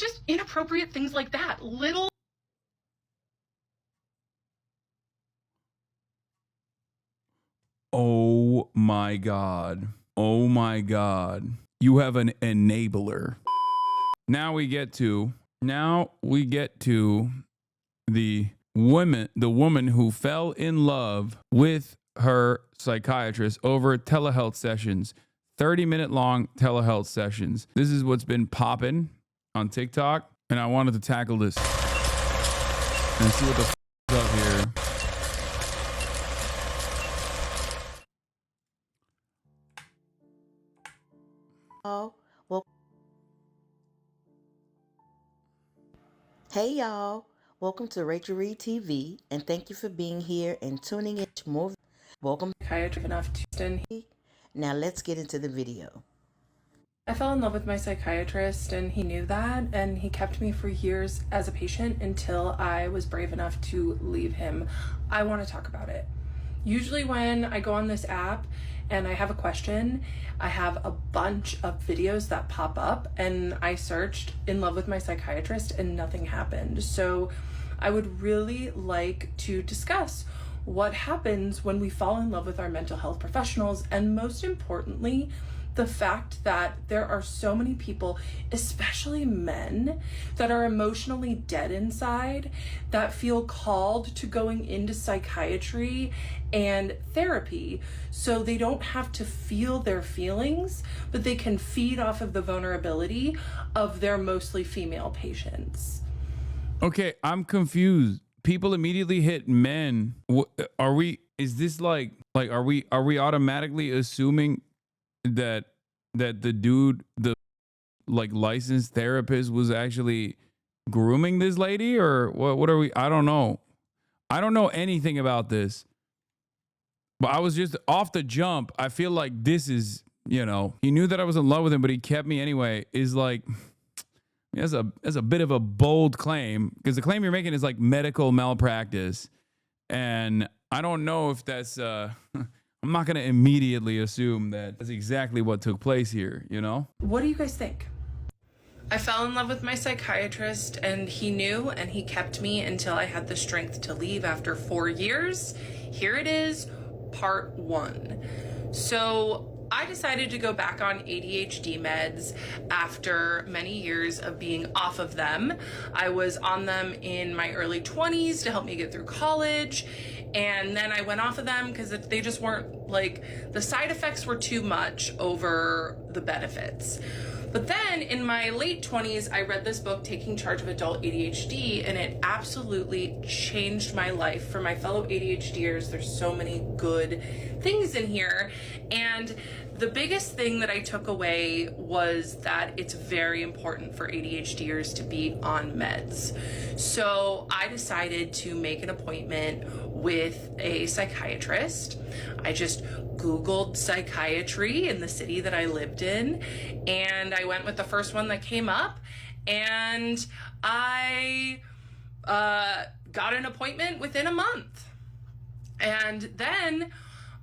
just inappropriate things like that. Little. Oh my God. Oh my God. You have an enabler. Now we get to the woman who fell in love with her psychiatrist over telehealth sessions, 30-minute long telehealth sessions. This is what's been popping on TikTok, and I wanted to tackle this and see what the is up here. Well, hey y'all, welcome to Rachel Reed TV, and thank you for being here and tuning in to more. Welcome. Psychiatric enough to. Now let's get into the video. I fell in love with my psychiatrist, and he knew that, and he kept me for years as a patient until I was brave enough to leave him. I want to talk about it. Usually when I go on this app and I have a question, I have a bunch of videos that pop up, and I searched in love with my psychiatrist and nothing happened. So I would really like to discuss what happens when we fall in love with our mental health professionals, and most importantly, the fact that there are so many people, especially men, that are emotionally dead inside, that feel called to going into psychiatry and therapy so they don't have to feel their feelings, but they can feed off of the vulnerability of their mostly female patients. Okay, I'm confused. People immediately hit men. Are we automatically assuming that the dude, the licensed therapist, was actually grooming this lady, or what are we? I don't know anything about this, but I was just off the jump. I feel like this is, he knew that I was in love with him, but he kept me anyway, is like, that's a bit of a bold claim, because the claim you're making is like medical malpractice, and I don't know if that's I'm not going to immediately assume that that's exactly what took place here, What do you guys think? I fell in love with my psychiatrist, and he knew, and he kept me until I had the strength to leave after 4 years. Here it is, part 1. So I decided to go back on ADHD meds after many years of being off of them. I was on them in my early 20s to help me get through college, and then I went off of them because they just weren't, the side effects were too much over the benefits. But then in my late 20s, I read this book, Taking Charge of Adult ADHD, and it absolutely changed my life. For my fellow ADHDers, there's so many good things in here. And the biggest thing that I took away was that it's very important for ADHDers to be on meds. So I decided to make an appointment with a psychiatrist. I just Googled psychiatry in the city that I lived in, and I went with the first one that came up, and I got an appointment within a month. And then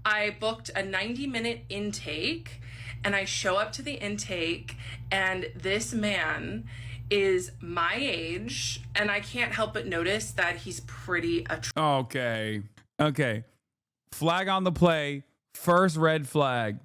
I booked a 90-minute intake, and I show up to the intake, and this man is my age, and I can't help but notice that he's pretty attractive. Okay. Flag on the play. First red flag.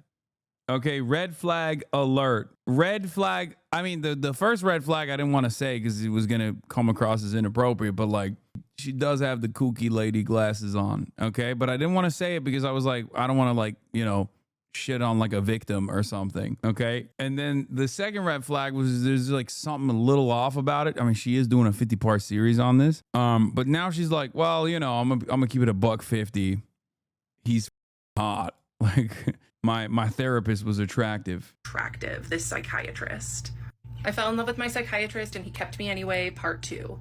Okay, red flag alert. Red flag. I mean, the first red flag I didn't want to say because it was going to come across as inappropriate, but she does have the kooky lady glasses on. Okay, but I didn't want to say it because I was like, I don't want to shit on a victim or something. Okay. And then the second red flag was there's something a little off about it. I mean, she is doing a 50-part series on this. But now she's like, well, I'm gonna keep it $150. He's hot. My therapist was attractive. This psychiatrist. I fell in love with my psychiatrist, and he kept me anyway, part 2.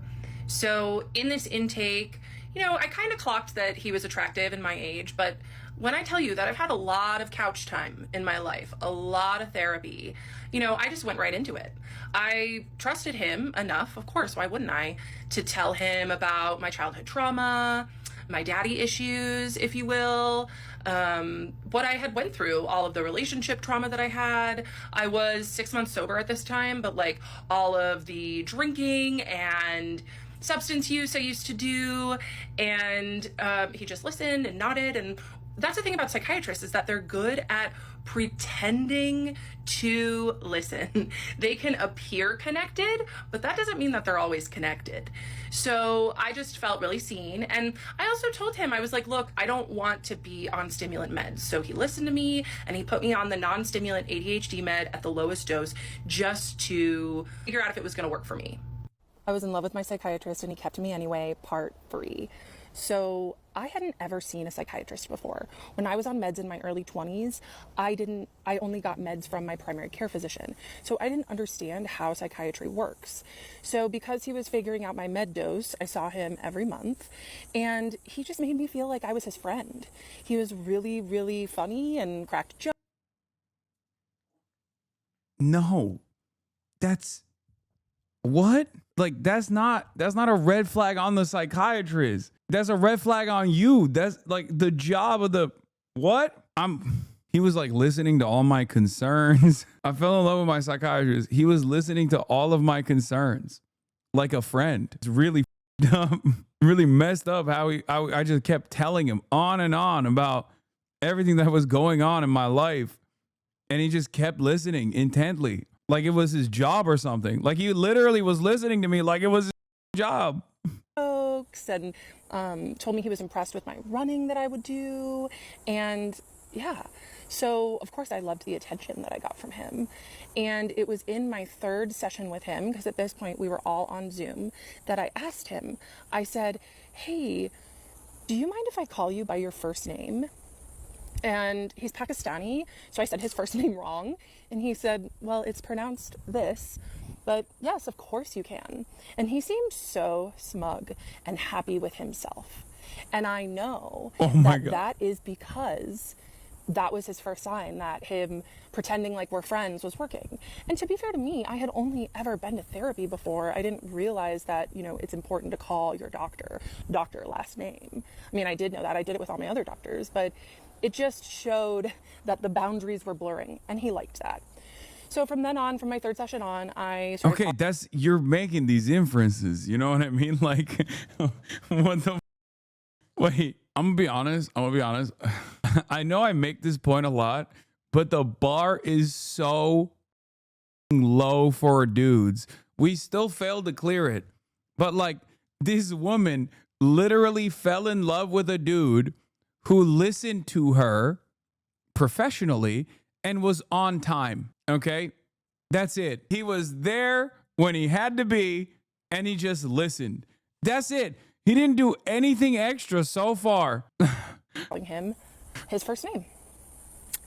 So in this intake, I kind of clocked that he was attractive in my age, but when I tell you that I've had a lot of couch time in my life, a lot of therapy, I just went right into it. I trusted him enough, of course, why wouldn't I, to tell him about my childhood trauma, my daddy issues, if you will, what I had went through, all of the relationship trauma that I had. I was 6 months sober at this time, but like all of the drinking and substance use I used to do. And he just listened and nodded. And that's the thing about psychiatrists, is that they're good at pretending to listen. They can appear connected, but that doesn't mean that they're always connected. So I just felt really seen. And I also told him, I was like, look, I don't want to be on stimulant meds. So he listened to me and he put me on the non-stimulant ADHD med at the lowest dose just to figure out if it was going to work for me. I was in love with my psychiatrist and he kept me anyway, part 3. So I hadn't ever seen a psychiatrist before. When I was on meds in my early 20s, I only got meds from my primary care physician. So I didn't understand how psychiatry works. So because he was figuring out my med dose, I saw him every month and he just made me feel like I was his friend. He was really, really funny and cracked jokes. No, that's what? Like, that's not a red flag on the psychiatrist. That's a red flag on you. That's like the job of the what? He was like listening to all my concerns. I fell in love with my psychiatrist. He was listening to all of my concerns like a friend. It's really dumb, really messed up how I just kept telling him on and on about everything that was going on in my life. And he just kept listening intently, like it was his job or something. Like he literally was listening to me like it was his job. And told me he was impressed with my running that I would do. And yeah, so of course I loved the attention that I got from him. And it was in my 3rd session with him, because at this point we were all on Zoom, that I asked him, I said, hey, do you mind if I call you by your first name? And he's Pakistani, so I said his first name wrong. And he said, well, it's pronounced this, but yes, of course you can. And he seemed so smug and happy with himself. And I know that is because that was his first sign that him pretending like we're friends was working. And to be fair to me, I had only ever been to therapy before. I didn't realize that, it's important to call your doctor last name. I mean, I did know that. I did it with all my other doctors, but it just showed that the boundaries were blurring, and he liked that. So from then on, from my 3rd session on, I started... Okay, you're making these inferences, you know what I mean? Like, what the... Wait, I'm gonna be honest. I know I make this point a lot, but the bar is so low for dudes. We still failed to clear it. But like, this woman literally fell in love with a dude who listened to her professionally and was on time. Okay, that's it. He was there when he had to be, and he just listened. That's it. He didn't do anything extra so far. Calling him his first name.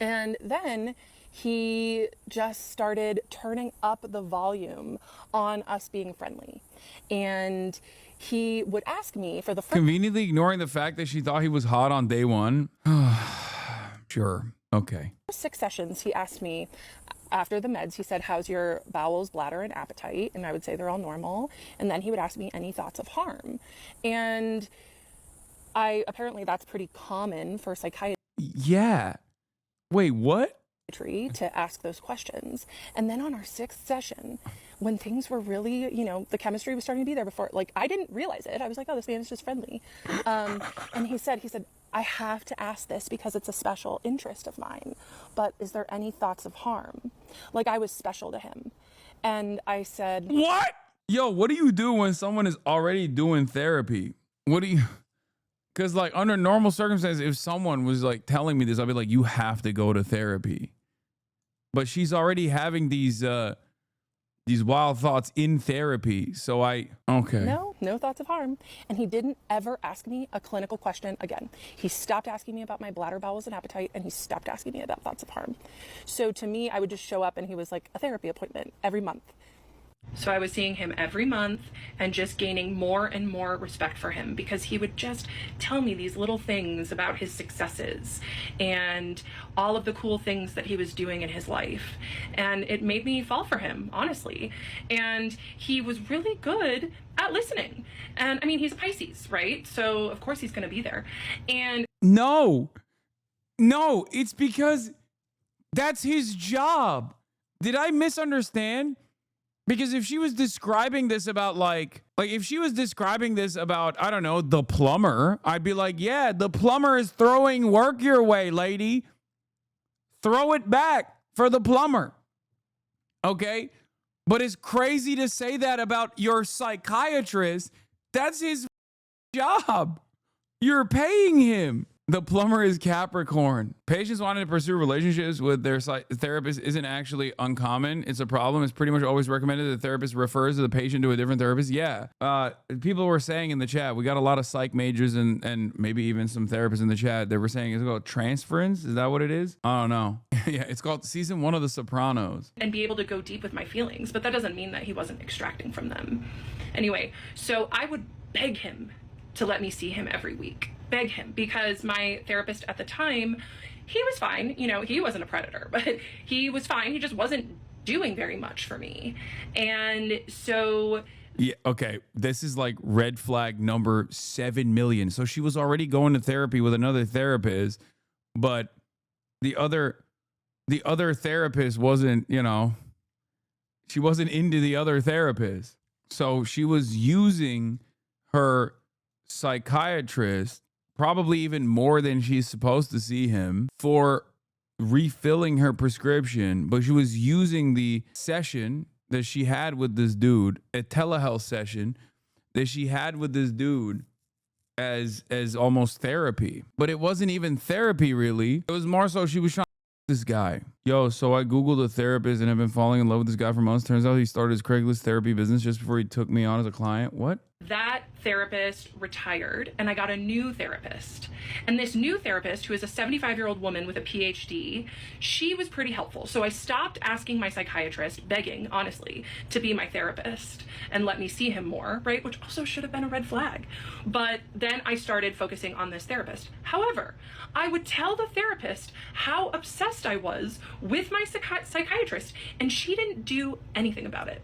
And then he just started turning up the volume on us being friendly. And he would ask me for the first... Conveniently ignoring the fact that she thought he was hot on day one. Sure. Okay. 6 sessions, he asked me after the meds, he said, how's your bowels, bladder, and appetite? And I would say they're all normal. And then he would ask me any thoughts of harm. And apparently that's pretty common for psychiatry. Yeah. Wait, what? To ask those questions. And then on our 6th session, when things were really, the chemistry was starting to be there before, like, I didn't realize it. I was like, oh, this man is just friendly. And he said, I have to ask this because it's a special interest of mine, but is there any thoughts of harm? Like, I was special to him. And I said, what? Yo, what do you do when someone is already doing therapy? What do you... Because like under normal circumstances, if someone was like telling me this, I'd be like, you have to go to therapy. But she's already having these wild thoughts in therapy. So okay. No thoughts of harm. And he didn't ever ask me a clinical question again. He stopped asking me about my bladder, bowels, and appetite, and he stopped asking me about thoughts of harm. So to me, I would just show up and he was like a therapy appointment every month. So I was seeing him every month and just gaining more and more respect for him because he would just tell me these little things about his successes and all of the cool things that he was doing in his life. And it made me fall for him, honestly. And he was really good at listening. And I mean, he's a Pisces, right? So of course he's going to be there. And No, it's because that's his job. Did I misunderstand? Because if she was describing this about like if she was describing this about, I don't know, the plumber, I'd be like, yeah, the plumber is throwing work your way, lady. Throw it back for the plumber. Okay? But it's crazy to say that about your psychiatrist. That's his job. You're paying him. The plumber is Capricorn. Patients wanting to pursue relationships with their therapist isn't actually uncommon. It's a problem. It's pretty much always recommended that the therapist refers the patient to a different therapist. Yeah. People were saying in the chat, we got a lot of psych majors and maybe even some therapists in the chat. They were saying it's called transference. Is that what it is? I don't know. Yeah, it's called season 1 of The Sopranos. And be able to go deep with my feelings, but that doesn't mean that he wasn't extracting from them. Anyway, so I would beg him to let me see him every week. Beg him, because my therapist at the time, he was fine. You know, he wasn't a predator, but he was fine. He just wasn't doing very much for me. And so... Yeah, okay. This is like red flag number 7 million. So she was already going to therapy with another therapist, but the other therapist wasn't, you know, she wasn't into the other therapist. So she was using her psychiatrist, probably even more than she's supposed to see him, for refilling her prescription, but she was using the session that she had with this dude, a telehealth session that she had with this dude, as almost therapy. But it wasn't even therapy, really. It was more so she was trying to this guy. Yo, so I Googled a therapist and have been falling in love with this guy for months. Turns out he started his Craigslist therapy business just before he took me on as a client. What? That therapist retired and I got a new therapist. And this new therapist, who is a 75-year-old woman with a PhD, she was pretty helpful. So I stopped asking my psychiatrist, begging, honestly, to be my therapist and let me see him more, right? Which also should have been a red flag. But then I started focusing on this therapist. However, I would tell the therapist how obsessed I was with my psychiatrist, and she didn't do anything about it.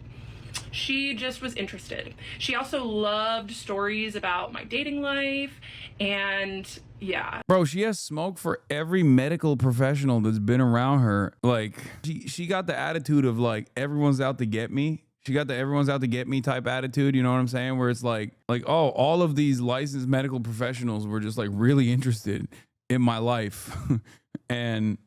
She just was interested. She also loved stories about my dating life, and yeah. Bro, she has smoke for every medical professional that's been around her. Like, she got the attitude of like, everyone's out to get me. She got the everyone's out to get me type attitude, you know what I'm saying? Where it's like, oh, all of these licensed medical professionals were just like really interested in my life. and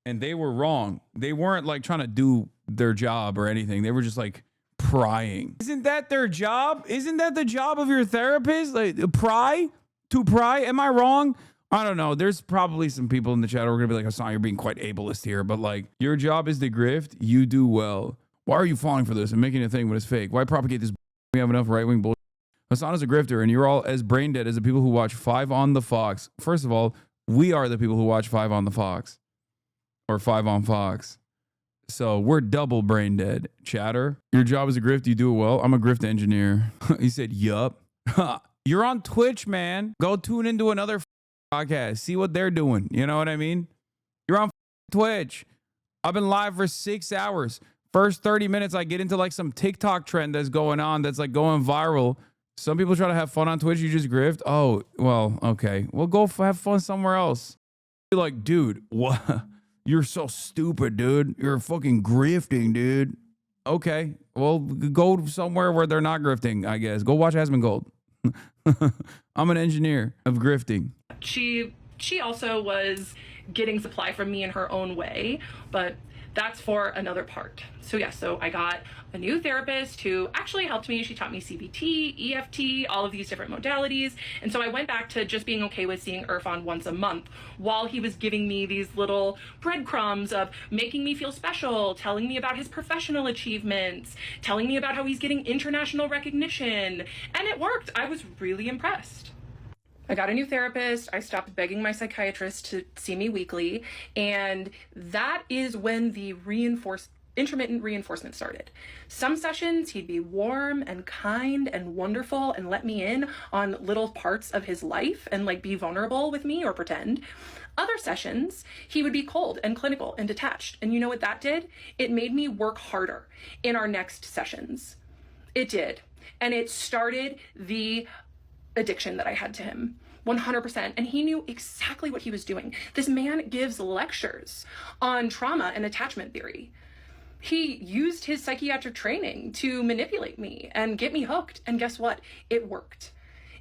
they were wrong. They weren't like trying to do their job or anything. They were just like prying. Isn't that their job? Isn't that the job of your therapist? Like to pry? Am I wrong? I don't know. There's probably some people in the chat who are gonna be like, Hasan, you're being quite ableist here, but like, your job is to grift. You do well. Why are you falling for this and making a thing when it's fake? Why propagate this? We have enough right-wing bullshit. Hasan is a grifter, and you're all as brain dead as the people who watch 5 on the Fox. First of all, we are the people who watch 5 on the Fox. Or 5 on Fox. So we're double brain dead. Chatter, your job is a grift. You do it well. I'm a grift engineer. He said, yup. You're on Twitch, man. Go tune into another podcast. See what they're doing. You know what I mean? You're on Twitch. I've been live for 6 hours. First 30 minutes, I get into like some TikTok trend that's going on, that's like going viral. Some people try to have fun on Twitch. You just grift. Oh, well, okay. Well, go have fun somewhere else. You're like, dude, what? You're so stupid, dude. You're fucking grifting, dude. Okay. Well, go somewhere where they're not grifting, I guess. Go watch Asmongold. I'm an engineer of grifting. She also was getting supply from me in her own way, but that's for another part. So yeah, so I got a new therapist who actually helped me. She taught me CBT, EFT, all of these different modalities. And so I went back to just being okay with seeing Irfan once a month while he was giving me these little breadcrumbs of making me feel special, telling me about his professional achievements, telling me about how he's getting international recognition. And it worked. I was really impressed. I got a new therapist. I stopped begging my psychiatrist to see me weekly. And that is when the intermittent reinforcement started. Some sessions he'd be warm and kind and wonderful and let me in on little parts of his life and like be vulnerable with me or pretend. Other sessions, he would be cold and clinical and detached. And you know what that did? It made me work harder in our next sessions. It did. And it started the addiction that I had to him. 100%. And he knew exactly what he was doing. This man gives lectures on trauma and attachment theory. He used his psychiatric training to manipulate me and get me hooked. And guess what? It worked.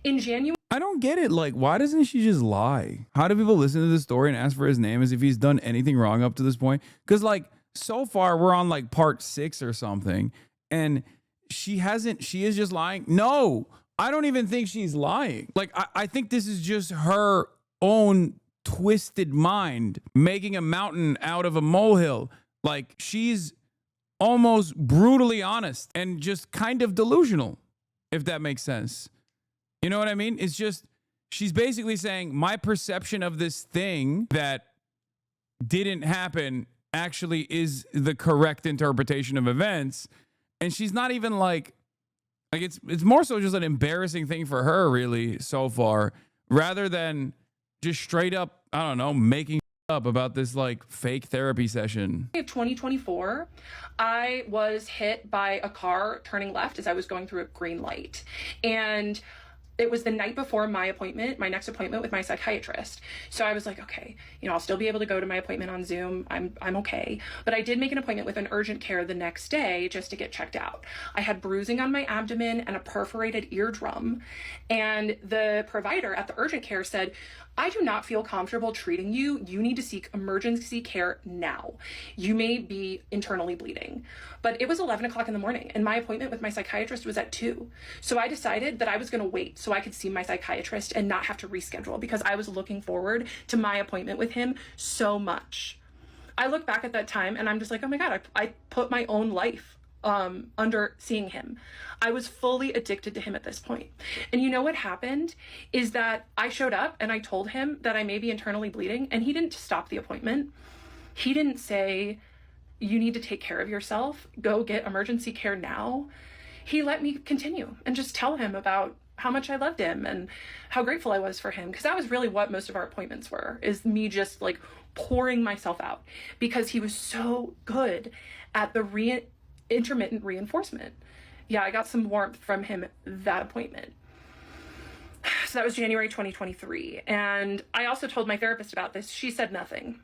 In January, I don't get it. Like, why doesn't she just lie? How do people listen to this story and ask for his name as if he's done anything wrong up to this point? Because, like, so far we're on like part 6 or something, and she is just lying. No, I don't even think she's lying. Like, I think this is just her own twisted mind making a mountain out of a molehill. Like, she's almost brutally honest and just kind of delusional, if that makes sense. You know what I mean? It's just, she's basically saying my perception of this thing that didn't happen actually is the correct interpretation of events. And she's not even like it's more so just an embarrassing thing for her, really, so far, rather than just straight up, I don't know, making up about this like fake therapy session. Of 2024, I was hit by a car turning left as I was going through a green light. And it was the night before my next appointment with my psychiatrist. So I was like, okay, I'll still be able to go to my appointment on Zoom. I'm okay. But I did make an appointment with an urgent care the next day just to get checked out. I had bruising on my abdomen and a perforated eardrum. And the provider at the urgent care said, I do not feel comfortable treating you. You need to seek emergency care now. You may be internally bleeding. But it was 11 o'clock in the morning and my appointment with my psychiatrist was at 2. So I decided that I was going to wait so I could see my psychiatrist and not have to reschedule because I was looking forward to my appointment with him so much. I look back at that time and I'm just like, oh my God, I put my own life under seeing him. I was fully addicted to him at this point. And you know what happened is that I showed up and I told him that I may be internally bleeding and he didn't stop the appointment. He didn't say, you need to take care of yourself, go get emergency care now. He let me continue and just tell him about how much I loved him and how grateful I was for him. Because that was really what most of our appointments were, is me just like pouring myself out because he was so good at the intermittent reinforcement. Yeah, I got some warmth from him that appointment. So that was January 2023. And I also told my therapist about this. She said nothing.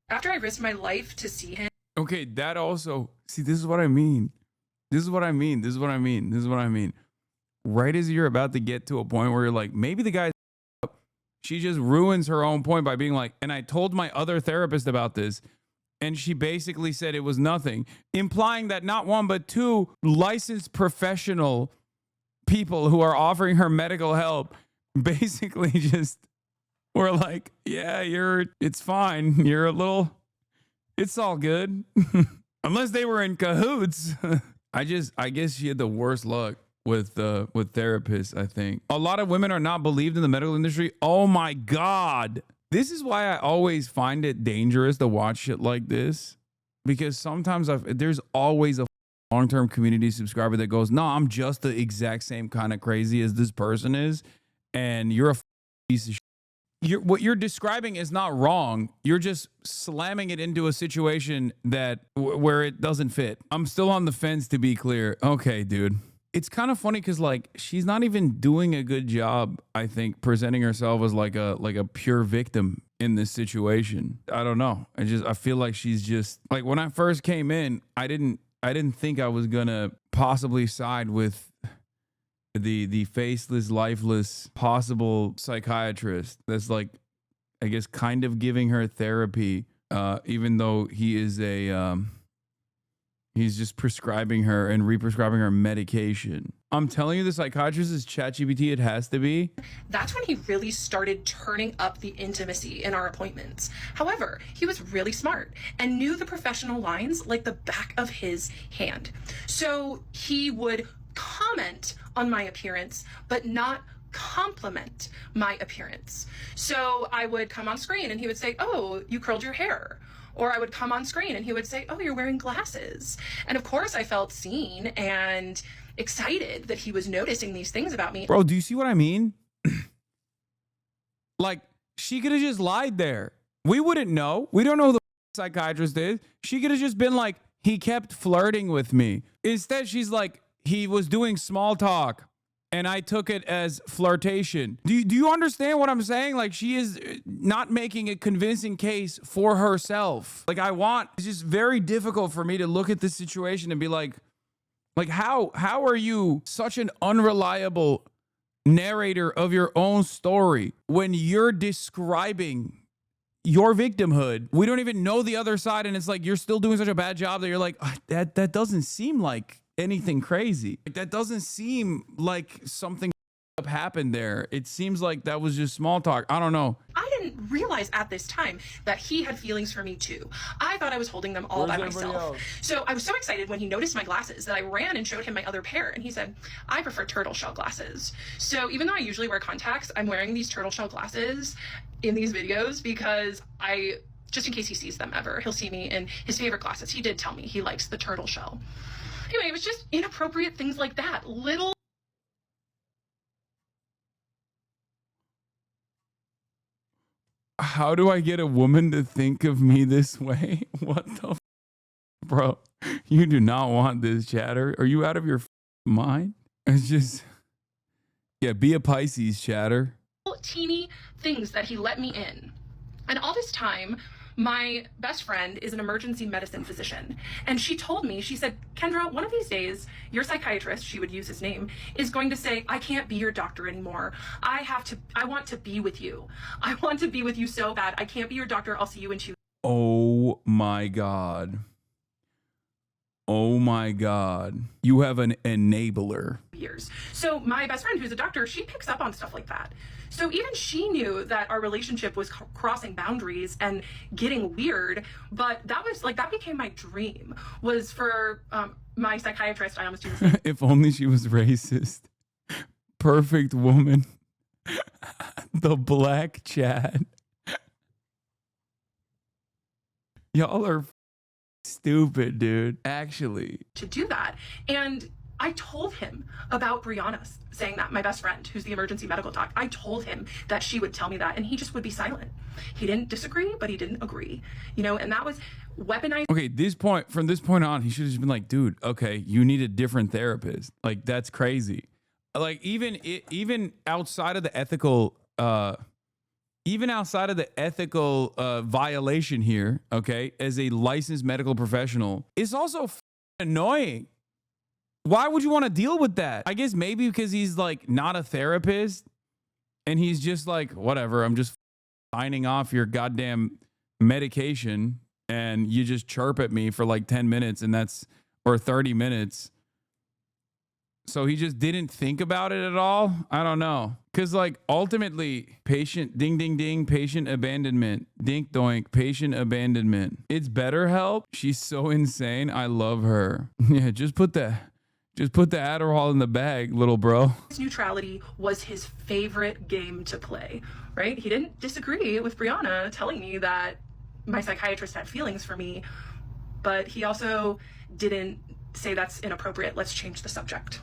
After I risked my life to see him. Okay, that also, see, this is what I mean. This is what I mean. This is what I mean. This is what I mean. Right as you're about to get to a point where you're like, maybe the guy's up, she just ruins her own point by being like, and I told my other therapist about this, and she basically said it was nothing, implying that not one, but 2 licensed professional people who are offering her medical help basically just were like, yeah, it's fine. It's all good. Unless they were in cahoots. I guess she had the worst luck with therapists, I think. A lot of women are not believed in the medical industry. Oh my God. This is why I always find it dangerous to watch shit like this, because sometimes there's always a long-term community subscriber that goes, no, I'm just the exact same kind of crazy as this person is, and you're a piece of shit. What you're describing is not wrong. You're just slamming it into a situation where it doesn't fit. I'm still on the fence, to be clear. Okay, dude. It's kind of funny because like she's not even doing a good job, I think, presenting herself as like a pure victim in this situation. I don't know. I feel like she's just like, when I first came in, I didn't think I was gonna possibly side with the faceless, lifeless possible psychiatrist that's like, I guess, kind of giving her therapy, even though he is he's just prescribing her and re-prescribing her medication. I'm telling you, the psychiatrist is ChatGPT. It has to be. That's when he really started turning up the intimacy in our appointments. However, he was really smart and knew the professional lines like the back of his hand. So he would comment on my appearance, but not compliment my appearance. So I would come on screen and he would say, oh, you curled your hair. Or I would come on screen and he would say, "Oh, you're wearing glasses." And of course I felt seen and excited that he was noticing these things about me. Bro, do you see what I mean? Like, she could have just lied there. We wouldn't know. We don't know who the psychiatrist is. She could have just been like, he kept flirting with me. Instead, she's like, he was doing small talk and I took it as flirtation. Do you understand what I'm saying? Like, she is not making a convincing case for herself. Like, it's just very difficult for me to look at this situation and be like how are you such an unreliable narrator of your own story when you're describing your victimhood? We don't even know the other side, and it's like you're still doing such a bad job that you're like, that doesn't seem like anything crazy. Like, that doesn't seem like something happened there. It seems like that was just small talk. I don't know. I didn't realize at this time that he had feelings for me too. I thought I was holding them all by myself. So I was so excited when he noticed my glasses that I ran and showed him my other pair, and he said, "I prefer turtle shell glasses." So even though I usually wear contacts, I'm wearing these turtle shell glasses in these videos because just in case he sees them ever, he'll see me in his favorite glasses. He did tell me he likes the turtle shell. Anyway, it was just inappropriate things like that. Little. How do I get a woman to think of me this way? What the bro? You do not want this, chatter. Are you out of your mind? It's just, yeah, be a Pisces, chatter. Teeny things that he let me in. And all this time, my best friend is an emergency medicine physician. And she told me, she said, "Kendra, one of these days, your psychiatrist," she would use his name, "is going to say, 'I can't be your doctor anymore. I want to be with you. I want to be with you so bad. I can't be your doctor. I'll see you in 2 Oh my God. Oh my God. You have an enabler. years." So my best friend, who's a doctor, she picks up on stuff like that. So even she knew that our relationship was crossing boundaries and getting weird, but that became my dream, was for my psychiatrist. I almost do this. If only she was racist. Perfect woman. The black Chad. Y'all are stupid, dude. Actually. To do that. And I told him about Brianna saying that, my best friend, who's the emergency medical doc. I told him that she would tell me that, and he just would be silent. He didn't disagree, but he didn't agree, and that was weaponized. Okay, from this point on, he should have just been like, dude, okay, you need a different therapist. Like, that's crazy. Like, even outside of the ethical, violation here, okay, as a licensed medical professional, it's also annoying. Why would you want to deal with that? I guess maybe because he's like not a therapist and he's just like, whatever, I'm just signing off your goddamn medication and you just chirp at me for like 10 minutes or 30 minutes. So he just didn't think about it at all. I don't know. Cause like ultimately patient ding, ding, ding, patient abandonment, dink doink, patient abandonment. It's BetterHelp. She's so insane. I love her. Yeah. Just put the Adderall in the bag, little bro. Neutrality was his favorite game to play, right? He didn't disagree with Brianna telling me that my psychiatrist had feelings for me, but he also didn't say that's inappropriate. Let's change the subject.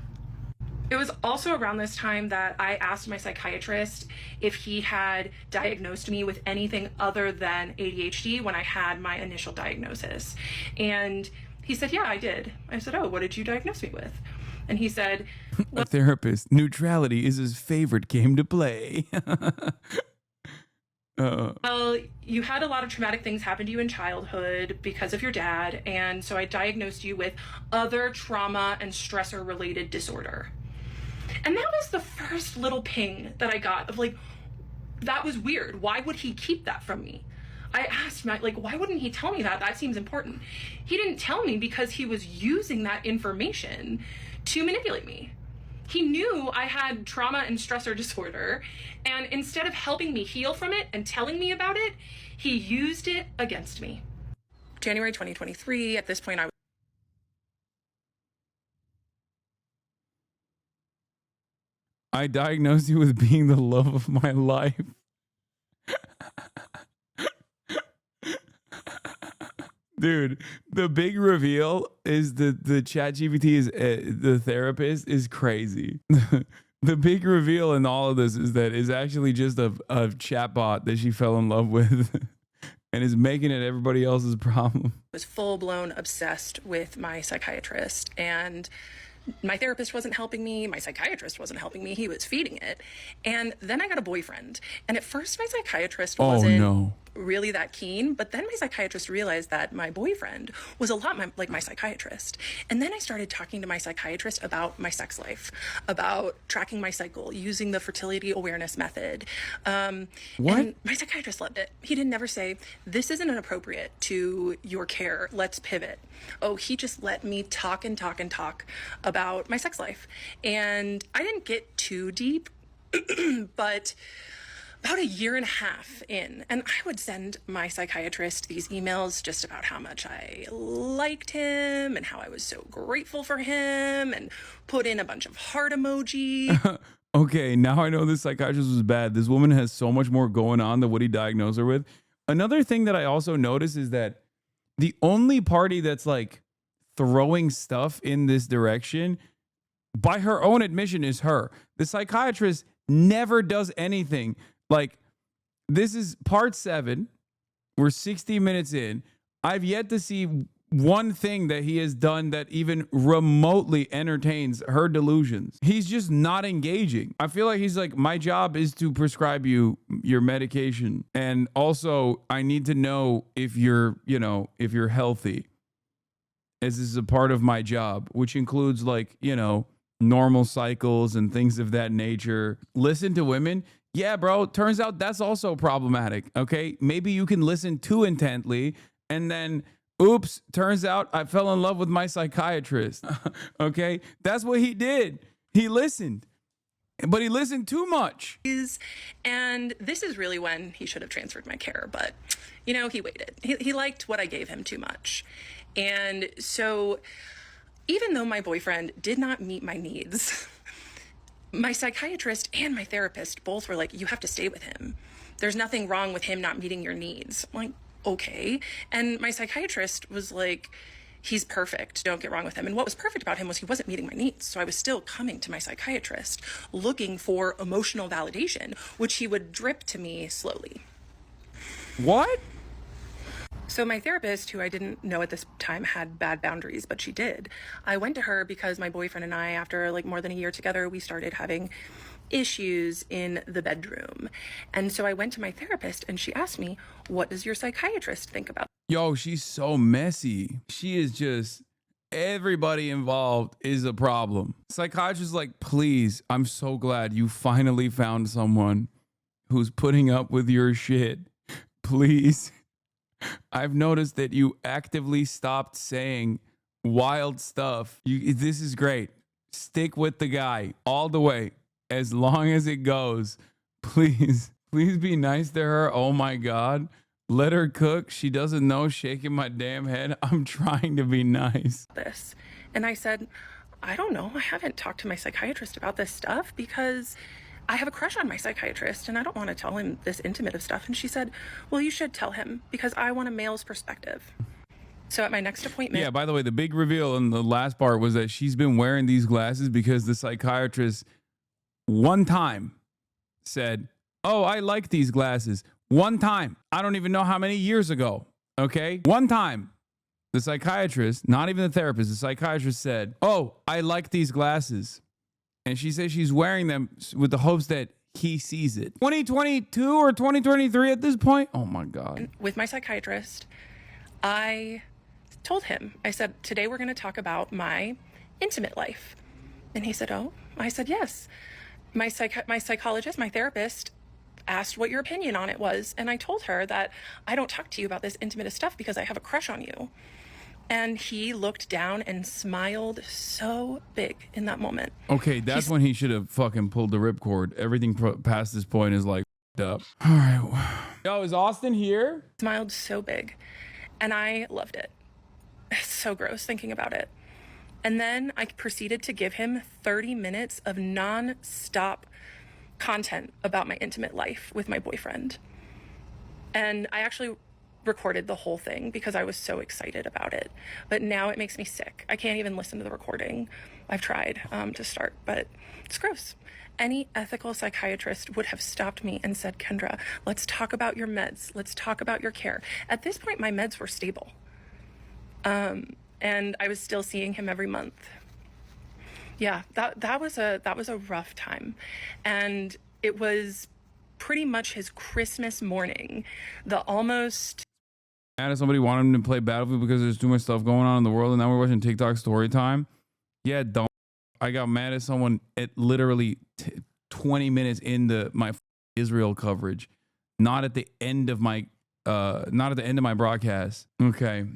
It was also around this time that I asked my psychiatrist if he had diagnosed me with anything other than ADHD when I had my initial diagnosis. And he said, "Yeah, I did." I said, "Oh, what did you diagnose me with?" And he said, "A therapist. Neutrality is his favorite game to play." Well, you had a lot of traumatic things happen to you in childhood because of your dad, and so I diagnosed you with other trauma and stressor related disorder. And that was the first little ping that I got of like, that was weird. Why would he keep that from me? I asked him, like, why wouldn't he tell me that? That seems important. He didn't tell me because he was using that information to manipulate me. He knew I had trauma and stressor disorder, and instead of helping me heal from it and telling me about it, he used it against me. January 2023, at this point, I diagnosed you with being the love of my life. Dude, the big reveal is the chat GPT is the therapist is crazy. The big reveal in all of this is that it's actually just a chatbot that she fell in love with and is making it everybody else's problem. Was full-blown obsessed with my psychiatrist, and my therapist wasn't helping me. My psychiatrist wasn't helping me. He was feeding it. And then I got a boyfriend. And at first my psychiatrist wasn't really that keen. But then my psychiatrist realized that my boyfriend was a lot like my psychiatrist. And then I started talking to my psychiatrist about my sex life, about tracking my cycle, using the fertility awareness method. What? And my psychiatrist loved it. He didn't never say, this isn't inappropriate to your care. Let's pivot. Oh, he just let me talk and talk and talk about my sex life. And I didn't get too deep, but about a year and a half in, and I would send my psychiatrist these emails just about how much I liked him and how I was so grateful for him, and put in a bunch of heart emoji. Okay, now I know this psychiatrist was bad. This woman has so much more going on than what he diagnosed her with. Another thing that I also noticed is that the only party that's like throwing stuff in this direction, by her own admission, is her. The psychiatrist never does anything. Like, this is part 7. We're 60 minutes in. I've yet to see one thing that he has done that even remotely entertains her delusions. He's just not engaging. I feel like he's like, my job is to prescribe you your medication. And also, I need to know if you're, if you're healthy. As this is a part of my job, which includes like, normal cycles and things of that nature. Listen to women. Yeah, bro. Turns out that's also problematic. Okay. Maybe you can listen too intently and then oops, turns out I fell in love with my psychiatrist. Okay. That's what he did. He listened, but he listened too much. And this is really when he should have transferred my care, but he waited. He liked what I gave him too much. And so even though my boyfriend did not meet my needs, my psychiatrist and my therapist both were like, you have to stay with him. There's nothing wrong with him not meeting your needs. I'm like, okay. And my psychiatrist was like, he's perfect. Don't get wrong with him. And what was perfect about him was he wasn't meeting my needs. So I was still coming to my psychiatrist looking for emotional validation, which he would drip to me slowly. What? So my therapist, who I didn't know at this time had bad boundaries, but she did, I went to her because my boyfriend and I, after like more than a year together, we started having issues in the bedroom. And so I went to my therapist and she asked me, what does your psychiatrist think about? Yo, she's so messy. She is just, everybody involved is a problem. Psychiatrist is like, please, I'm so glad you finally found someone who's putting up with your shit. Please. I've noticed that you actively stopped saying wild stuff. This is great. Stick with the guy all the way, as long as it goes. Please be nice to her. Oh my God. Let her cook. She doesn't know. Shaking my damn head. I'm trying to be nice. This. And I said, I don't know. I haven't talked to my psychiatrist about this stuff because I have a crush on my psychiatrist and I don't want to tell him this intimate of stuff. And she said, well, you should tell him because I want a male's perspective. So at my next appointment. Yeah, by the way, the big reveal in the last part was that she's been wearing these glasses because the psychiatrist one time said, oh, I like these glasses. One time. I don't even know how many years ago. Okay. One time. The psychiatrist, not even the therapist, the psychiatrist said, oh, I like these glasses. And she says she's wearing them with the hopes that he sees it. 2022 or 2023 at this point? Oh my God. With my psychiatrist, I told him, I said, today we're going to talk about my intimate life. And he said, oh, I said, yes. My psychologist, my therapist asked what your opinion on it was. And I told her that I don't talk to you about this intimate stuff because I have a crush on you. And he looked down and smiled so big in that moment. Okay, that's when he should have fucking pulled the ripcord. Everything past this point is like up. All right. Yo, is Austin here? Smiled so big. And I loved it. It's so gross thinking about it. And then I proceeded to give him 30 minutes of non-stop content about my intimate life with my boyfriend. And I actually recorded the whole thing because I was so excited about it. But now it makes me sick. I can't even listen to the recording. I've tried to start, but it's gross. Any ethical psychiatrist would have stopped me and said, Kendra, let's talk about your meds. Let's talk about your care. At this point, my meds were stable. And I was still seeing him every month. Yeah, that was a rough time. And it was pretty much his Christmas morning. The almost Mad at somebody wanted him to play Battlefield because there's too much stuff going on in the world, and now we're watching TikTok story time. Yeah, don't. I got mad at someone at literally 20 minutes into my Israel coverage, not at the end of my broadcast. Okay.